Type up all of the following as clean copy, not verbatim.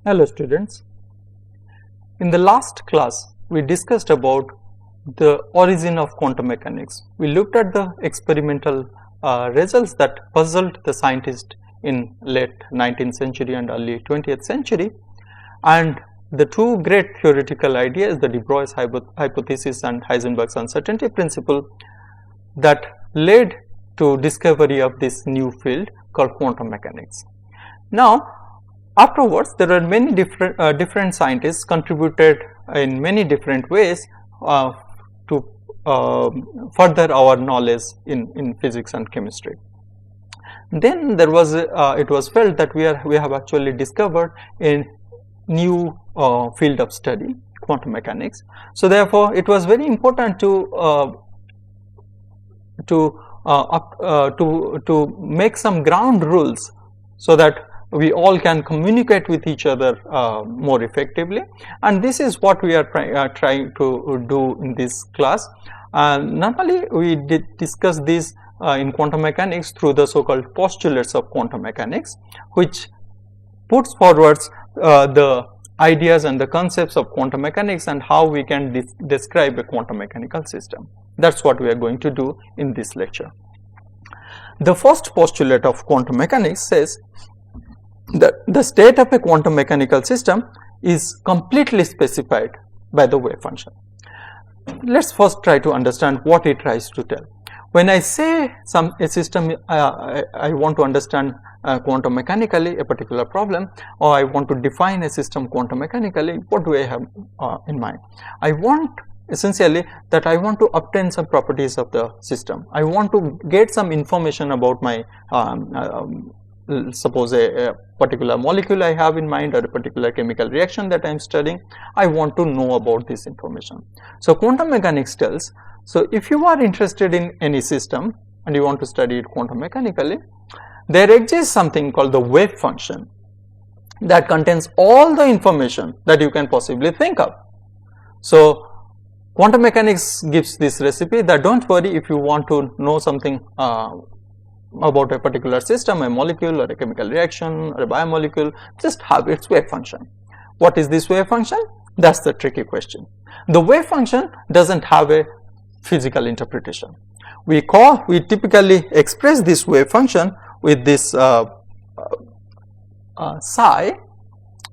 Hello students. In the last class we discussed about the origin of quantum mechanics. We looked at the experimental results that puzzled the scientists in late 19th century and early 20th century, and the two great theoretical ideas, the de Broglie hypothesis and Heisenberg's uncertainty principle, that led to discovery of this new field called quantum mechanics. Now afterwards there are many different scientists contributed in many different ways to further our knowledge in physics and chemistry. Then there was it was felt that we have actually discovered a new field of study, quantum mechanics. So therefore it was very important to make some ground rules so that we all can communicate with each other more effectively, and this is what we are trying to do in this class. Normally we did discuss this in quantum mechanics through the so-called postulates of quantum mechanics, which puts forward the ideas and the concepts of quantum mechanics and how we can describe a quantum mechanical system. That's what we are going to do in this lecture. The first postulate of quantum mechanics says that the state of a quantum mechanical system is completely specified by the wave function. Let's first try to understand what it tries to tell. When I say a system, I want to understand quantum mechanically a particular problem, or I want to define a system quantum mechanically, what do I have in mind? I want essentially that I want to obtain some properties of the system. I want to get some information about my suppose a particular molecule I have in mind, or a particular chemical reaction that I am studying. I want to know about this information. So quantum mechanics tells, so if you are interested in any system and you want to study it quantum mechanically, there exists something called the wave function that contains all the information that you can possibly think of. So quantum mechanics gives this recipe that don't worry if you want to know something about a particular system, a molecule or a chemical reaction or a biomolecule, just have its wave function. What is this wave function? That's the tricky question. The wave function doesn't have a physical interpretation. We typically express this wave function with this psi,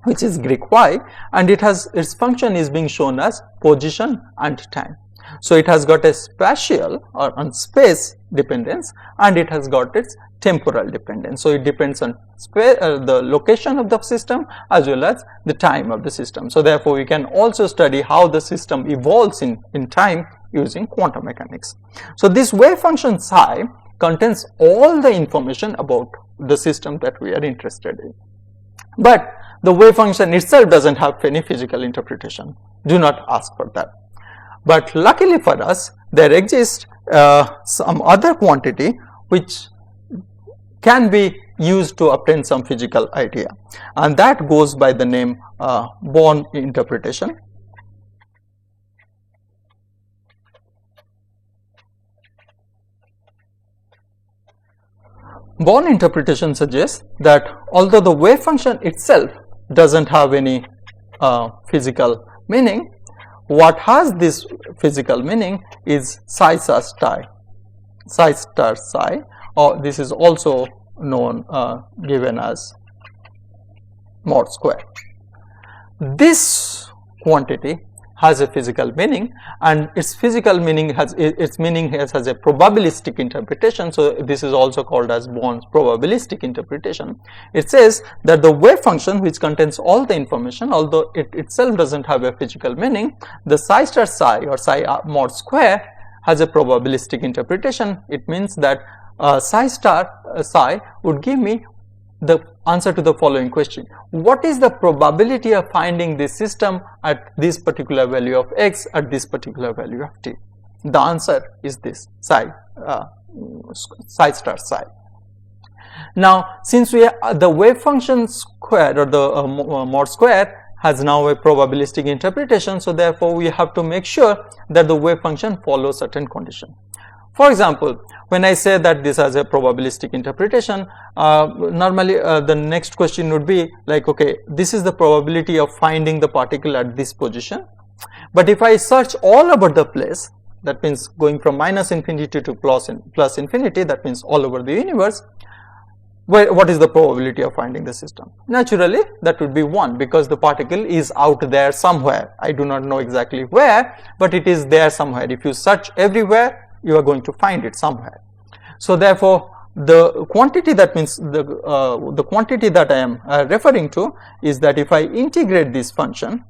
which is Greek y, and its function is being shown as position and time. So it has got a spatial or on space dependence, and it has got its temporal dependence. So it depends on the location of the system as well as the time of the system. So therefore we can also study how the system evolves in time using quantum mechanics. So this wave function psi contains all the information about the system that we are interested in. But the wave function itself doesn't have any physical interpretation. Do not ask for that. But luckily for us, there exists some other quantity which can be used to obtain some physical idea, and that goes by the name Born interpretation. Born interpretation suggests that although the wave function itself doesn't have any physical meaning, what has this physical meaning is psi star psi, or this is also known given as mod square. This quantity has a physical meaning, and its physical meaning has a probabilistic interpretation. So this is also called as Born's probabilistic interpretation. It says that the wave function, which contains all the information, although it itself doesn't have a physical meaning, the psi star psi or psi mod square has a probabilistic interpretation. It means that psi star psi would give me the answer to the following question: what is the probability of finding this system at this particular value of x at this particular value of t? The answer is this psi star psi. Now since the wave function square or the mod square has now a probabilistic interpretation, so therefore we have to make sure that the wave function follows certain condition. For example, when I say that this has a probabilistic interpretation, normally the next question would be like, okay, this is the probability of finding the particle at this position. But if I search all over the place, that means going from minus infinity to plus infinity, that means all over the universe, what is the probability of finding the system? Naturally, that would be 1, because the particle is out there somewhere. I do not know exactly where, but it is there somewhere. If you search everywhere, you are going to find it somewhere. So therefore, the quantity, that means the quantity that I am referring to is that if I integrate this function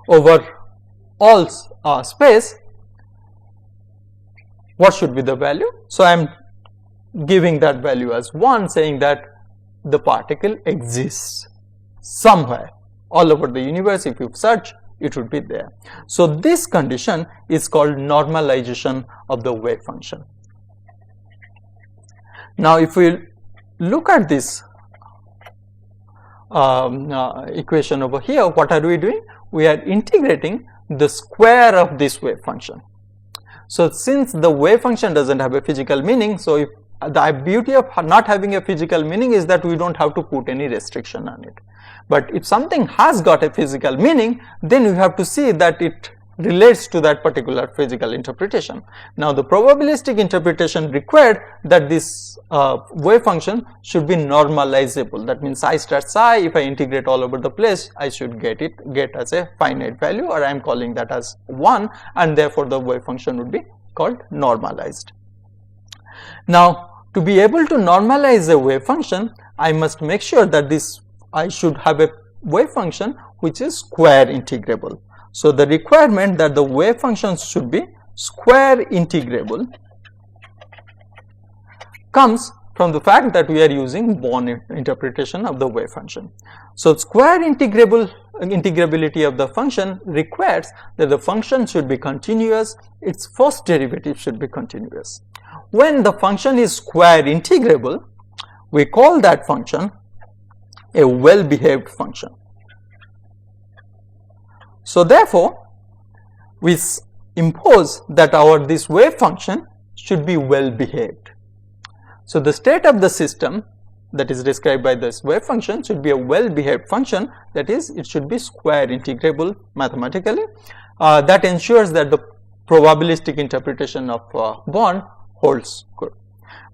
over all space, what should be the value? So I am giving that value as 1, saying that the particle exists somewhere all over the universe. If you search, it would be there. So this condition is called normalization of the wave function. Now if we look at this equation over here, what are we doing? We are integrating the square of this wave function. So since the wave function doesn't have a physical meaning, so if the beauty of not having a physical meaning is that we don't have to put any restriction on it. But if something has got a physical meaning, then you have to see that it relates to that particular physical interpretation. Now the probabilistic interpretation required that this wave function should be normalizable. That means psi star psi, if I integrate all over the place, I should get as a finite value, or I am calling that as 1, and therefore the wave function would be called normalized. Now to be able to normalize a wave function, I must make sure that I should have a wave function which is square integrable. So the requirement that the wave function should be square integrable comes from the fact that we are using Born interpretation of the wave function. So square integrability of the function requires that the function should be continuous, its first derivative should be continuous. When the function is square integrable, we call that function a well-behaved function. So therefore, we impose that this wave function should be well behaved. So the state of the system that is described by this wave function should be a well behaved function, that is, it should be square integrable mathematically. That ensures that the probabilistic interpretation of Born holds good.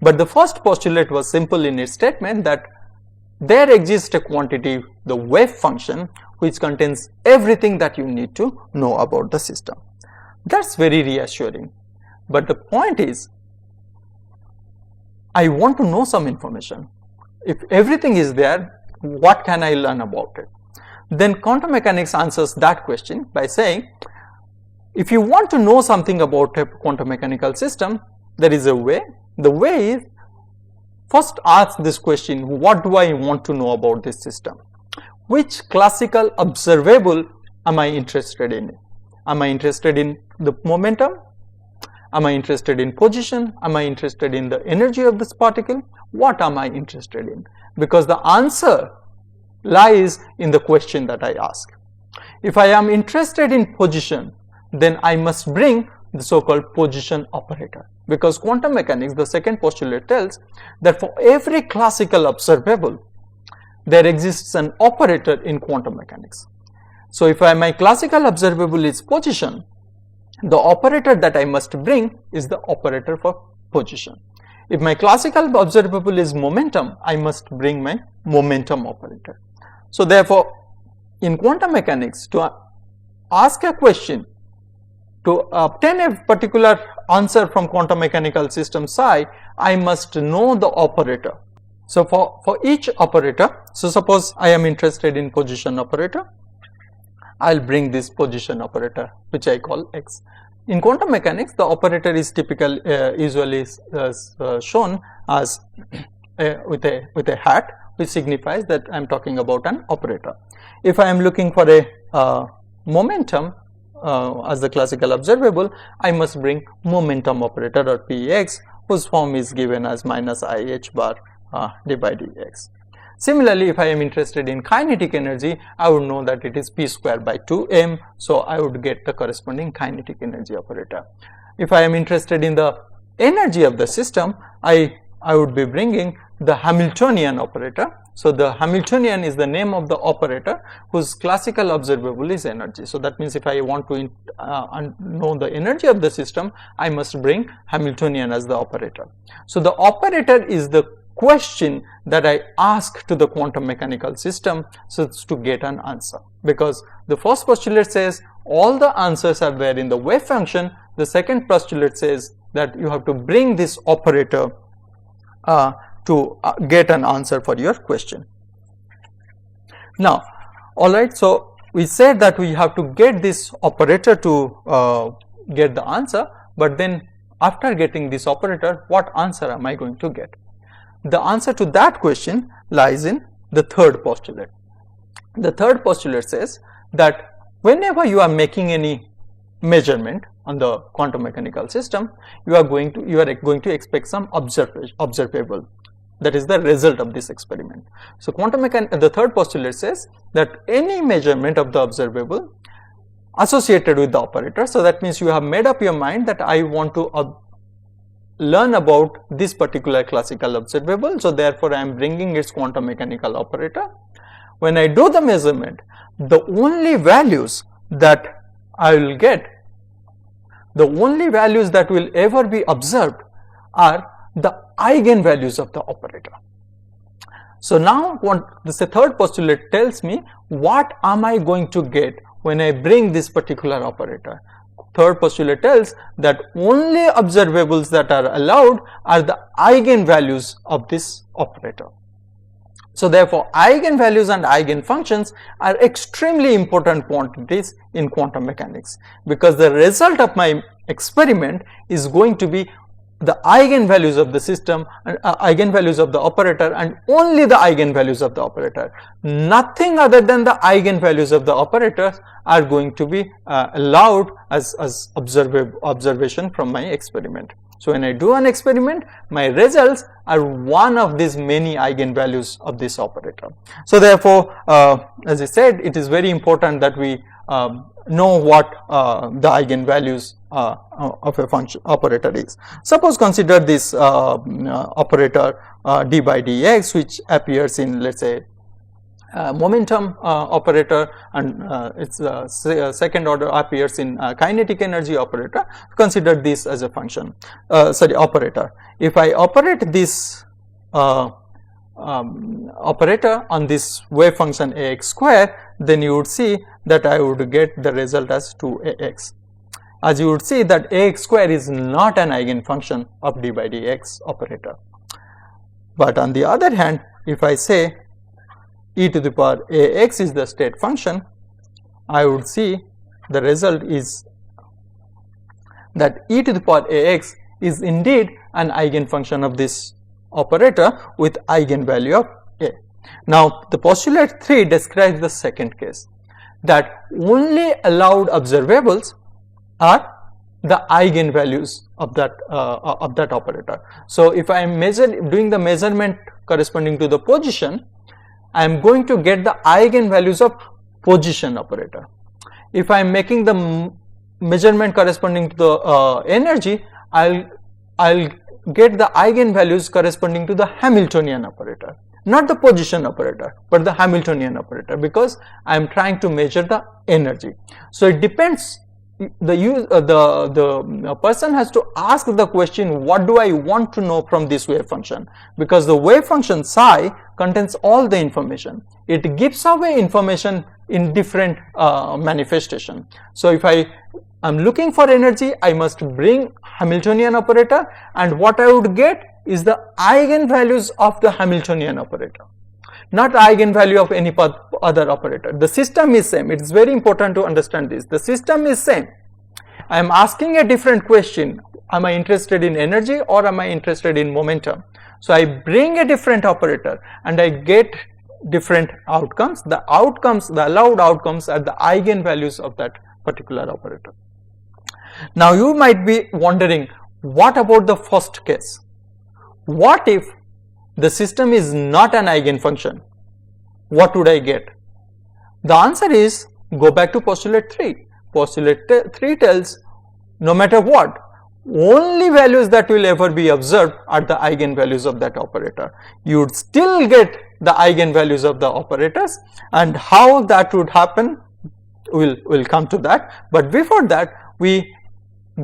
But the first postulate was simple in its statement that there exists a quantity, the wave function, which contains everything that you need to know about the system. That's very reassuring. But the point is, I want to know some information. If everything is there, what can I learn about it? Then quantum mechanics answers that question by saying, if you want to know something about a quantum mechanical system, there is a way. The way is, first ask this question, what do I want to know about this system? Which classical observable am I interested in? Am I interested in the momentum? Am I interested in position? Am I interested in the energy of this particle? What am I interested in? Because the answer lies in the question that I ask. If I am interested in position, then I must bring the so-called position operator. Because quantum mechanics, the second postulate tells that for every classical observable, there exists an operator in quantum mechanics. So if my classical observable is position, the operator that I must bring is the operator for position. If my classical observable is momentum, I must bring my momentum operator. So therefore, in quantum mechanics, to ask a question, to obtain a particular answer from quantum mechanical system psi, I must know the operator. So for each operator, so suppose I am interested in position operator, I'll bring this position operator, which I call x. In quantum mechanics, the operator is usually shown as with a hat, which signifies that I am talking about an operator. If I am looking for a momentum as the classical observable, I must bring momentum operator, or Px, whose form is given as minus I h bar d by dx. Similarly, if I am interested in kinetic energy, I would know that it is p square by 2m, so I would get the corresponding kinetic energy operator. If I am interested in the energy of the system, I would be bringing the Hamiltonian operator. So the Hamiltonian is the name of the operator whose classical observable is energy. So that means if I want to know the energy of the system, I must bring Hamiltonian as the operator. So the operator is the question that I ask to the quantum mechanical system so as to get an answer, because the first postulate says all the answers are there in the wave function. The second postulate says that you have to bring this operator to get an answer for your question. Now, alright, so we said that we have to get this operator to get the answer, but then after getting this operator, what answer am I going to get? The answer to that question lies in the third postulate. The third postulate says that whenever you are making any measurement on the quantum mechanical system, you are going to expect some observable. That is the result of this experiment. So the third postulate says that any measurement of the observable associated with the operator. So that means you have made up your mind that I want to learn about this particular classical observable. So therefore I am bringing its quantum mechanical operator. When I do the measurement, the only values that I will get, the only values that will ever be observed are the eigenvalues of the operator. So now what this third postulate tells me, what am I going to get when I bring this particular operator? Third postulate tells that only observables that are allowed are the eigenvalues of this operator. So therefore eigenvalues and eigenfunctions are extremely important quantities in quantum mechanics, because the result of my experiment is going to be the eigenvalues of the system and eigenvalues of the operator, and only the eigenvalues of the operator. Nothing other than the eigenvalues of the operators are going to be allowed as observation from my experiment. So when I do an experiment, my results are one of these many eigenvalues of this operator. So therefore, as I said, it is very important that we know what the eigenvalues of a function operator is. Suppose consider this operator d by dx, which appears in, let's say, momentum operator, and its second order appears in kinetic energy operator. Consider this as a function, operator. If I operate this operator on this wave function ax square, then you would see that I would get the result as 2ax. As you would see that ax square is not an eigenfunction of d by dx operator. But on the other hand, if I say e to the power ax is the state function, I would see the result is that e to the power ax is indeed an eigenfunction of this operator with eigenvalue of a. Now the postulate 3 describes the second case, that only allowed observables are the eigenvalues of that operator. So if I am doing the measurement corresponding to the position, I am going to get the eigenvalues of position operator. If I am making the measurement corresponding to the energy, I'll get the eigenvalues corresponding to the Hamiltonian operator, not the position operator, but the Hamiltonian operator, because I am trying to measure the energy. So it depends. The person has to ask the question, what do I want to know from this wave function? Because the wave function psi contains all the information. It gives away information in different manifestation. So if I am looking for energy, I must bring Hamiltonian operator, and what I would get is the eigenvalues of the Hamiltonian operator, not eigenvalue of any other operator. The system is same. It is very important to understand this. The system is same. I am asking a different question. Am I interested in energy or am I interested in momentum? So I bring a different operator and I get different outcomes. The allowed outcomes are the eigenvalues of that particular operator. Now you might be wondering, what about the first case? What if the system is not an eigenfunction, what would I get? The answer is, go back to postulate 3. Postulate 3 tells, no matter what, only values that will ever be observed are the eigenvalues of that operator. You would still get the eigenvalues of the operators, and how that would happen, we'll come to that. But before that, we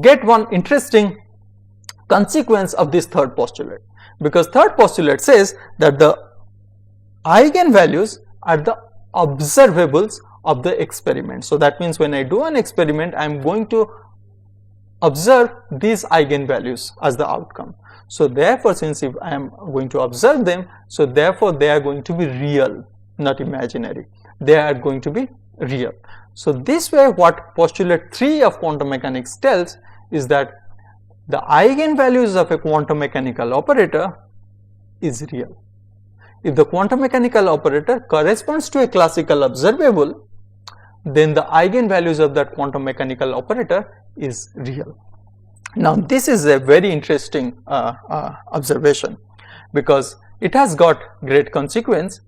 get one interesting consequence of this third postulate, because third postulate says that the eigenvalues are the observables of the experiment. So that means when I do an experiment, I am going to observe these eigenvalues as the outcome. So therefore, since if I am going to observe them, so therefore they are going to be real, not imaginary. They are going to be real. So this way, what postulate 3 of quantum mechanics tells is that the eigenvalues of a quantum mechanical operator is real. If the quantum mechanical operator corresponds to a classical observable, then the eigenvalues of that quantum mechanical operator is real. Now this is a very interesting observation, because it has got great consequence.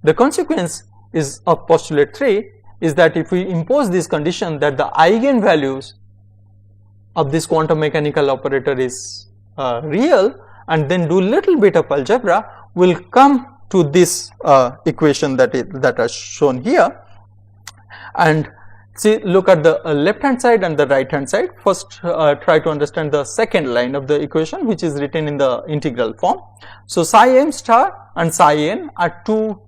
The consequence is of postulate 3 is that if we impose this condition that the eigenvalues of this quantum mechanical operator is real, and then do little bit of algebra, will come to this equation that are shown here. And see, look at the left hand side and the right hand side. First try to understand the second line of the equation, which is written in the integral form. So psi m star and psi n are two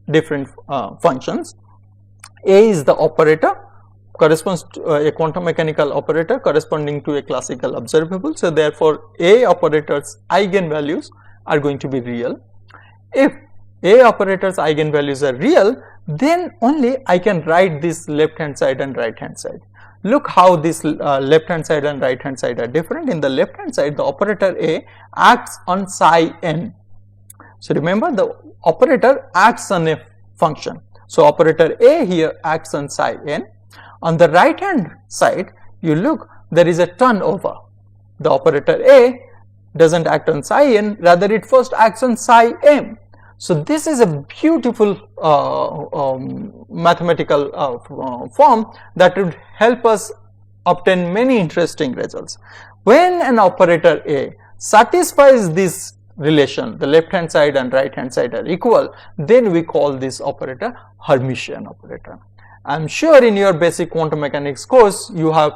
different functions. A is the operator, corresponds to a quantum mechanical operator corresponding to a classical observable. So therefore A operator's eigenvalues are going to be real. If A operator's eigenvalues are real, then only I can write this left hand side and right hand side. Look how this left hand side and right hand side are different. In the left hand side, the operator A acts on psi n. So remember, the operator acts on a function. So operator A here acts on psi n. On the right hand side, you look, there is a turnover. The operator A doesn't act on psi n, rather it first acts on psi m. So this is a beautiful mathematical form that would help us obtain many interesting results. When an operator A satisfies this relation, the left hand side and right hand side are equal, then we call this operator Hermitian operator. I am sure in your basic quantum mechanics course you have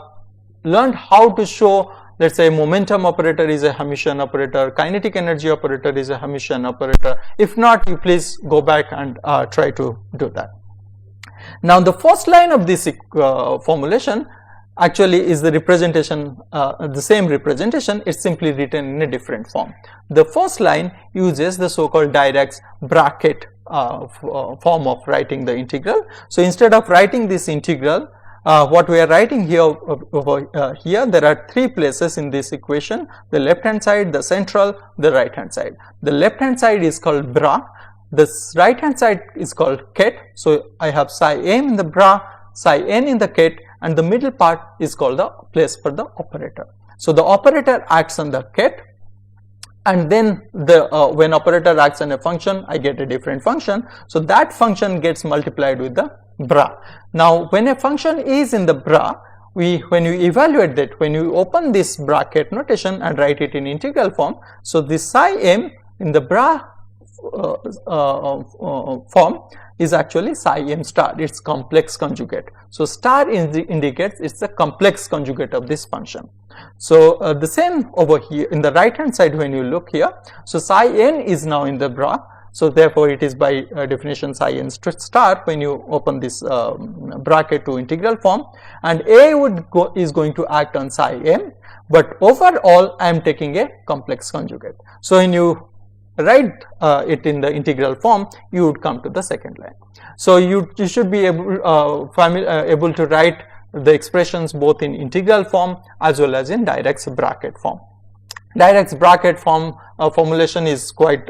learned how to show, let's say, momentum operator is a Hermitian operator, kinetic energy operator is a Hermitian operator. If not, you please go back and try to do that. Now the first line of this formulation actually is the representation, the same representation, it's simply written in a different form. The first line uses the so-called Dirac's bracket form of writing the integral. So instead of writing this integral, what we are writing here, here there are three places in this equation: the left hand side, the central, the right hand side. The left hand side is called bra, the right hand side is called ket. So I have psi m in the bra, psi n in the ket, and the middle part is called the place for the operator. So the operator acts on the ket, and then the when operator acts on a function, I get a different function. So that function gets multiplied with the bra. Now when a function is in the bra, when you evaluate that, when you open this bracket notation and write it in integral form, so this psi m in the bra form is actually psi m star, its complex conjugate. So star indicates it's the complex conjugate of this function. So the same over here in the right hand side when you look here, so psi n is now in the bra. So therefore it is by definition psi n star when you open this bracket to integral form, and A is going to act on psi m, but overall I am taking a complex conjugate. So when you write it in the integral form, you would come to the second line. So you should be able to write the expressions both in integral form as well as in Dirac's bracket form. Dirac's bracket form formulation is quite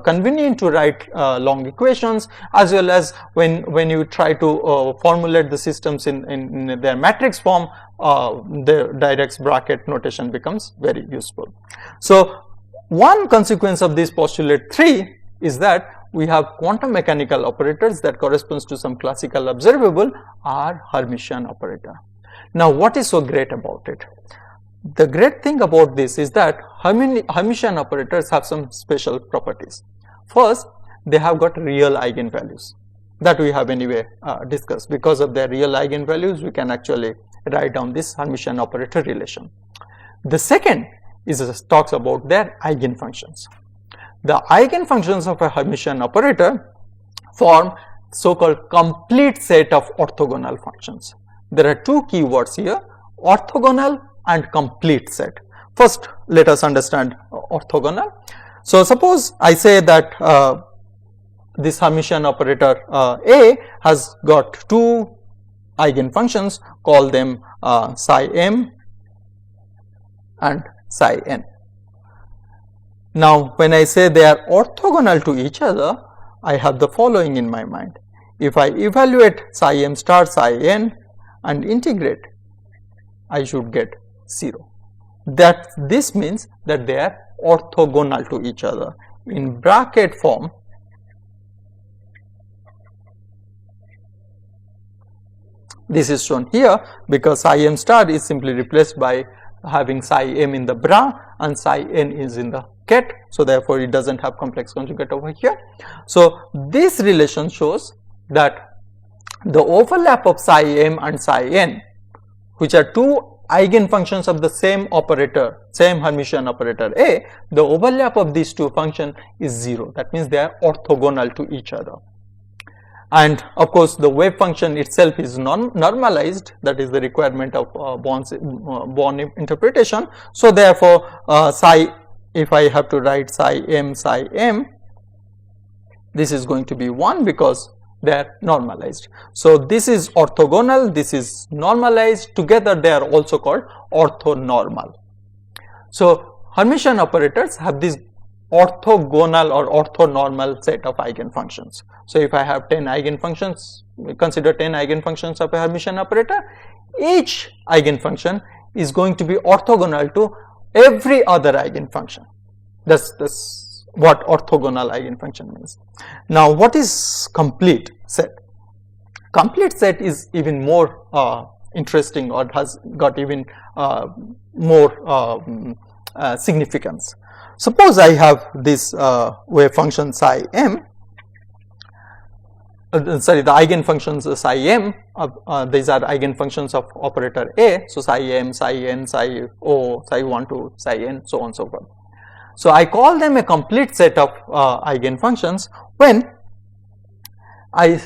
convenient to write long equations, as well as when you try to formulate the systems in their matrix form, the Dirac's bracket notation becomes very useful. So one consequence of this postulate 3 is that we have quantum mechanical operators that corresponds to some classical observable are Hermitian operator. Now what is so great about it? The great thing about this is that Hermitian operators have some special properties. First, they have got real eigenvalues that we have anyway discussed. Because of their real eigenvalues, we can actually write down this Hermitian operator relation. The second is talks about their eigenfunctions. The eigenfunctions of a Hermitian operator form so-called complete set of orthogonal functions. There are two keywords here, orthogonal and complete set. First, let us understand orthogonal. So suppose I say that this Hermitian operator A has got two eigenfunctions, call them psi m and psi n. Now when I say they are orthogonal to each other, I have the following in my mind. If I evaluate psi m star psi n and integrate, I should get 0. This means that they are orthogonal to each other. In bracket form, this is shown here because psi m star is simply replaced by having psi m in the bra and psi n is in the ket. So therefore it does not have complex conjugate over here. So this relation shows that the overlap of psi m and psi n, which are two eigenfunctions of the same operator, same Hermitian operator A, the overlap of these two functions is 0. That means they are orthogonal to each other. And of course, the wave function itself is normalized, that is the requirement of Born interpretation. So therefore, if I have to write psi m, this is going to be 1 because they are normalized. So this is orthogonal, this is normalized, together they are also called orthonormal. So Hermitian operators have this orthogonal or orthonormal set of eigenfunctions. So if I have 10 eigenfunctions, consider 10 eigenfunctions of a Hermitian operator, each eigenfunction is going to be orthogonal to every other eigenfunction. That's what orthogonal eigenfunction means. Now what is complete set? Complete set is even more interesting, or has got even more significance. Suppose I have this wave function psi m, the eigenfunctions psi m, these are eigenfunctions of operator A, so psi m, psi n, psi o, psi 1 to psi n, so on and so forth. So I call them a complete set of eigenfunctions when I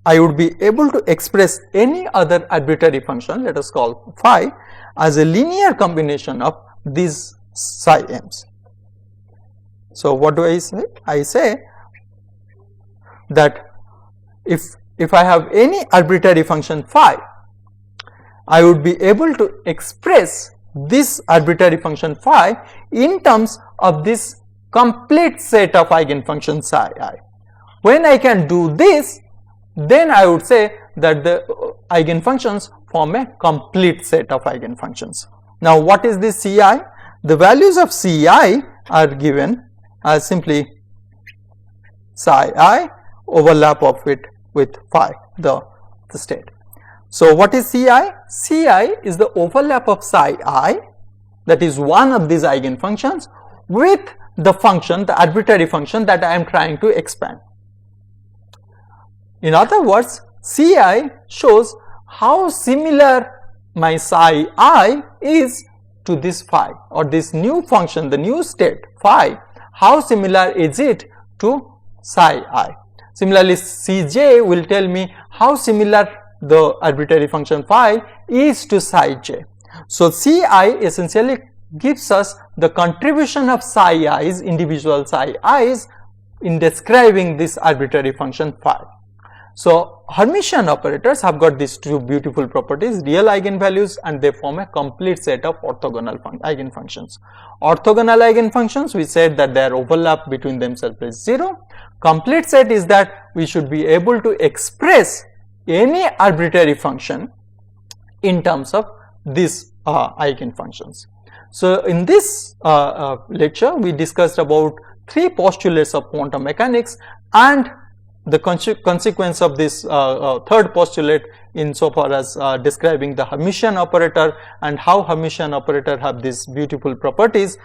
would be able to express any other arbitrary function, let us call phi, as a linear combination of these psi m's. So what do I say? I say that if I have any arbitrary function phi, I would be able to express this arbitrary function phi in terms of this complete set of eigenfunctions psi I. When I can do this, then I would say that the eigenfunctions form a complete set of eigenfunctions. Now what is this Ci? The values of Ci are given as simply psi I, overlap of it with phi, the state. So what is Ci? Ci is the overlap of psi I, that is one of these eigenfunctions, with the function, the arbitrary function that I am trying to expand. In other words, Ci shows how similar my psi I is to this phi, or this new function, the new state phi, how similar is it to psi I. Similarly, Cj will tell me how similar the arbitrary function phi is to psi j. So Ci essentially gives us the contribution of psi i's, individual psi i's, in describing this arbitrary function phi. So Hermitian operators have got these two beautiful properties, real eigenvalues, and they form a complete set of orthogonal eigenfunctions. Orthogonal eigenfunctions, we said that their overlap between themselves is 0. Complete set is that we should be able to express any arbitrary function in terms of these eigenfunctions. So, in this lecture we discussed about 3 postulates of quantum mechanics and the consequence of this third postulate insofar as describing the Hermitian operator and how Hermitian operator have these beautiful properties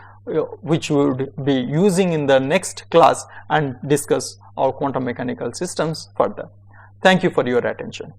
which we would be using in the next class and discuss our quantum mechanical systems further. Thank you for your attention.